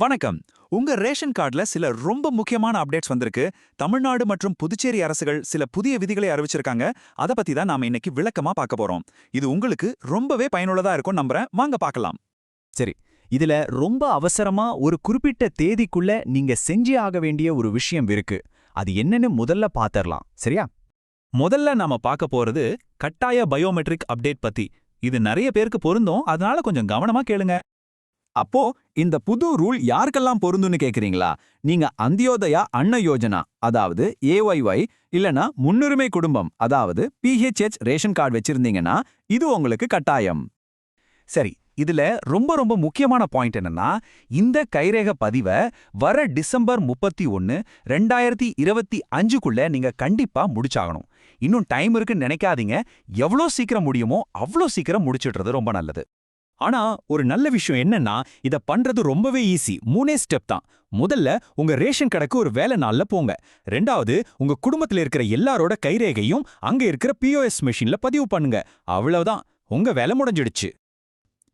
வணக்கம். உங்க ரேஷன் கார்டுல சில ரொம்ப முக்கியமான அப்டேட்ஸ் வந்திருக்கு. தமிழ்நாடு மற்றும் புதுச்சேரி அரசுகள் சில புதிய விதிகளை அறிவிச்சிருக்காங்க. அத பத்தி தான் நாம இன்னைக்கு விளக்கமா பார்க்க போறோம். இது உங்களுக்கு ரொம்பவே பயனுள்ளதா இருக்கும் நம்புறேன். வாங்க பார்க்கலாம். சரி, இதுல ரொம்ப அவசரமா ஒரு குறிப்பிட்ட தேதிக்குள்ள நீங்க செஞ்சே ஆக வேண்டிய ஒரு விஷயம் இருக்கு. அது என்னன்னு முதல்ல பாத்தரலாம். சரியா? முதல்ல நாம பார்க்க போறது கட்டாய பயோமெட்ரிக் அப்டேட் பத்தி. இது நிறைய பேருக்கு பொருந்தும், அதனால கொஞ்சம் கவனமா கேளுங்க. அப்போ இந்த புது ரூல் யாருக்கெல்லாம் பொருந்துன்னு கேக்குறீங்களா? நீங்க அந்தியோதயா அன்ன யோஜனா அதாவது ஏஒய்ஒய் இல்லனா முன்னுரிமை குடும்பம் அதாவது பிஹெச்எச் ரேஷன் கார்டு வச்சிருந்தீங்கன்னா இது உங்களுக்கு கட்டாயம். சரி, இதுல ரொம்ப ரொம்ப முக்கியமான பாயிண்ட் என்னன்னா, இந்த கைரேக பதிவை வர டிசம்பர் 31, 2025க்குள்ள நீங்க கண்டிப்பா முடிச்சாகணும். இன்னும் டைம் இருக்குன்னு நினைக்காதீங்க. எவ்வளோ சீக்கிரம் முடியுமோ அவ்வளோ சீக்கிரம் முடிச்சிடுறது ரொம்ப நல்லது. ஆனா ஒரு நல்ல விஷயம் என்னன்னா, இத பண்றது ரொம்பவே ஈஸி. 3 ஸ்டெப் தான். முதல்ல உங்க ரேஷன் கடைக்கு ஒரு வேலை நாள்ல போங்க. ரெண்டாவது உங்க குடும்பத்துல இருக்கிற எல்லாரோட கைரேகையும் அங்க இருக்கிற பிஓஎஸ் மெஷின்ல பதிவு பண்ணுங்க. அவ்வளவுதான், உங்க வேலை முடிஞ்சிடுச்சு.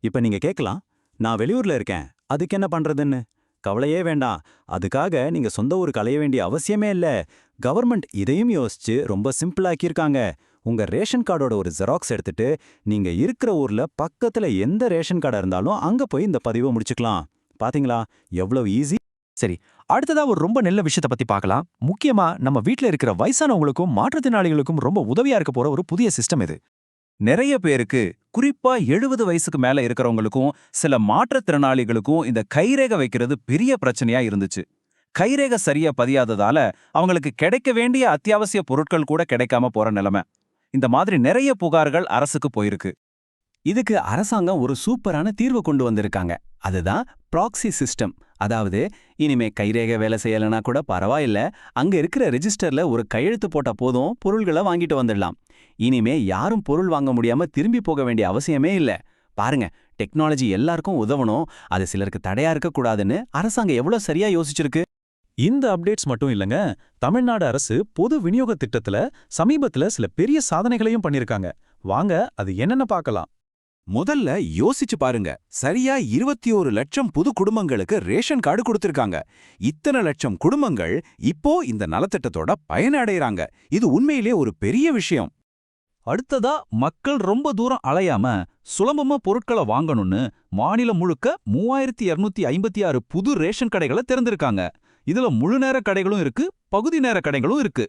இப்ப நீங்க கேட்கலாம், நான் வெளியூர்ல இருக்கேன், அதுக்கு என்ன பண்றதுன்னு? கவலையே வேண்டாம். அதுக்காக நீங்க சொந்த ஊருக்கு அலைய வேண்டிய அவசியமே இல்ல. கவர்மெண்ட் இதையும் யோசிச்சு ரொம்ப சிம்பிளாக்கியிருக்காங்க. உங்க ரேஷன் கார்டோட ஒரு ஜெராக்ஸ் எடுத்துட்டு நீங்க இருக்கிற ஊர்ல பக்கத்துல எந்த ரேஷன் கார்டா இருந்தாலும் அங்க போய் இந்த பதிவை முடிச்சுக்கலாம். பாத்தீங்களா எவ்வளவு ஈஸி? சரி, அடுத்ததா ஒரு ரொம்ப நல்ல விஷயத்தை பத்தி பார்க்கலாம். முக்கியமா நம்ம வீட்ல இருக்கிற வயசானவங்களுக்கும் மாற்றுத்திறனாளிகளுக்கும் ரொம்ப உதவியா இருக்க போற ஒரு புதிய சிஸ்டம் இது. நிறைய பேருக்கு, குறிப்பா 70 வயசுக்கு மேல இருக்கிறவங்களுக்கும் சில மாற்றுத்திறனாளிகளுக்கும் இந்த கைரேக வைக்கிறது பெரிய பிரச்சனையா இருந்துச்சு. கைரேக சரியா பதியாததால அவங்களுக்கு கிடைக்க வேண்டிய அத்தியாவசிய பொருட்கள் கூட கிடைக்காம போற நிலைமை. இந்த மாதிரி நிறைய புகார்கள் அரசுக்கு போயிருக்கு. இதுக்கு அரசாங்கம் ஒரு சூப்பரான தீர்வு கொண்டு வந்திருக்காங்க. அதுதான் ப்ராக்ஸி சிஸ்டம். அதாவது இனிமே கைரேகை வேலை செய்யலைன்னா கூட பரவாயில்ல, அங்க இருக்கிற ரெஜிஸ்டர்ல ஒரு கையெழுத்து போட்டா போதும், பொருள்களை வாங்கிட்டு வந்துடலாம். இனிமே யாரும் பொருள் வாங்க முடியாம திரும்பி போக வேண்டிய அவசியமே இல்ல. பாருங்க, டெக்னாலஜி எல்லாருக்கும் உதவணும், அது சிலருக்கு தடையா இருக்கக்கூடாதுன்னு அரசாங்கம் எவ்வளவு சரியா யோசிச்சிருக்கு. இந்த அப்டேட்ஸ் மட்டும் இல்லங்க, தமிழ்நாடு அரசு பொது விநியோக திட்டத்துல சமீபத்துல சில பெரிய சாதனைகளையும் பண்ணிருக்காங்க. வாங்க அது என்னன்னு பார்க்கலாம். முதல்ல யோசிச்சு பாருங்க. சரியா 21 லட்சம் புது குடும்பங்களுக்கு ரேஷன் கார்டு கொடுத்திருக்காங்க. இத்தனை லட்சம் குடும்பங்கள் இப்போ இந்த நலத்திட்டத்தோட பயனடைறாங்க. இது உண்மையிலே ஒரு பெரிய விஷயம். அடுத்ததா மக்கள் ரொம்ப தூரம் அலையாம சுலபமா பொருட்களை வாங்கணும்னு மாநிலம் முழுக்க 3256 புது ரேஷன் கடைகளை திறந்திருக்காங்க. இதுல முழு நேர கடைகளும் இருக்கு, பகுதி நேர கடைகளும் இருக்கு.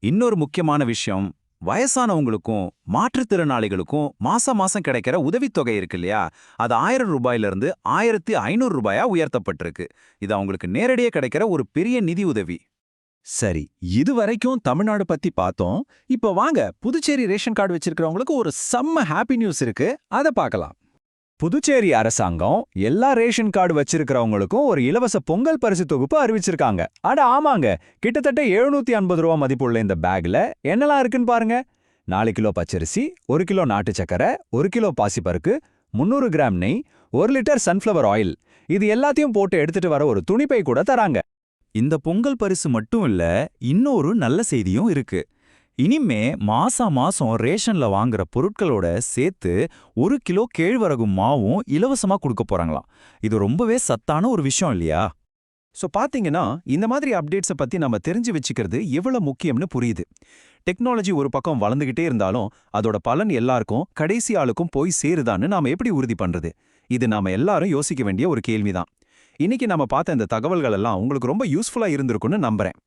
இன்னொரு முக்கியமான விஷயம், வயசானவங்களுக்கும் மாற்றுத்திறனாளிகளுக்கும் மாசம் மாசம் கிடைக்கிற உதவித்தொகை இருக்கு இல்லையா, அது 1000 ரூபாயிலிருந்து 1500 ரூபாயா உயர்த்தப்பட்டிருக்கு. இது அவங்களுக்கு நேரடியே கிடைக்கிற ஒரு பெரிய நிதி உதவி. சரி, இதுவரைக்கும் தமிழ்நாடு பத்தி பார்த்தோம். இப்ப வாங்க புதுச்சேரி ரேஷன் கார்டு வச்சிருக்கிறவங்களுக்கு ஒரு செம்ம ஹாப்பி நியூஸ் இருக்கு, அதை பார்க்கலாம். புதுச்சேரி அரசாங்கம் எல்லா ரேஷன் கார்டு வச்சிருக்கிறவங்களுக்கும் ஒரு இலவச பொங்கல் பரிசு தொகுப்பு அறிவிச்சிருக்காங்க. அட ஆமாங்க, கிட்டத்தட்ட 750 ரூபா மதிப்புள்ள இந்த பேக்ல என்னெல்லாம் இருக்குன்னு பாருங்க. 4 கிலோ பச்சரிசி, 1 கிலோ நாட்டு சக்கரை, 1 கிலோ பாசிப்பருக்கு, 300 கிராம் நெய், 1 லிட்டர் சன்ஃப்ளவர் ஆயில், இது எல்லாத்தையும் போட்டு எடுத்துட்டு வர ஒரு துணிப்பை கூட தராங்க. இந்த பொங்கல் பரிசு மட்டும் இல்ல, இன்னொரு நல்ல செய்தியும் இருக்கு. இனிமே மாசம் ரேஷன்ல வாங்குற பொருட்களோட சேர்த்து 1 கிலோ கேழ்வரகு மாவும் இலவசமா கொடுக்க போறாங்களாம். இது ரொம்பவே சத்தான ஒரு விஷயம் இல்லையா? ஸோ பாத்தீங்கன்னா, இந்த மாதிரி அப்டேட்ஸை பத்தி நம்ம தெரிஞ்சு வச்சுக்கிறது எவ்வளவு முக்கியம்னு புரியுது. டெக்னாலஜி ஒரு பக்கம் வளர்ந்துகிட்டே இருந்தாலும் அதோட பலன் எல்லாருக்கும், கடைசி ஆளுக்கும் போய் சேருதான்னு நாம எப்படி உறுதி பண்றது? இது நாம எல்லாரும் யோசிக்க வேண்டிய ஒரு கேள்விதான். இன்னைக்கு நம்ம பார்த்த இந்த தகவல்கள் எல்லாம் உங்களுக்கு ரொம்ப யூஸ்ஃபுல்லா இருந்திருக்கும்னு நம்புறேன்.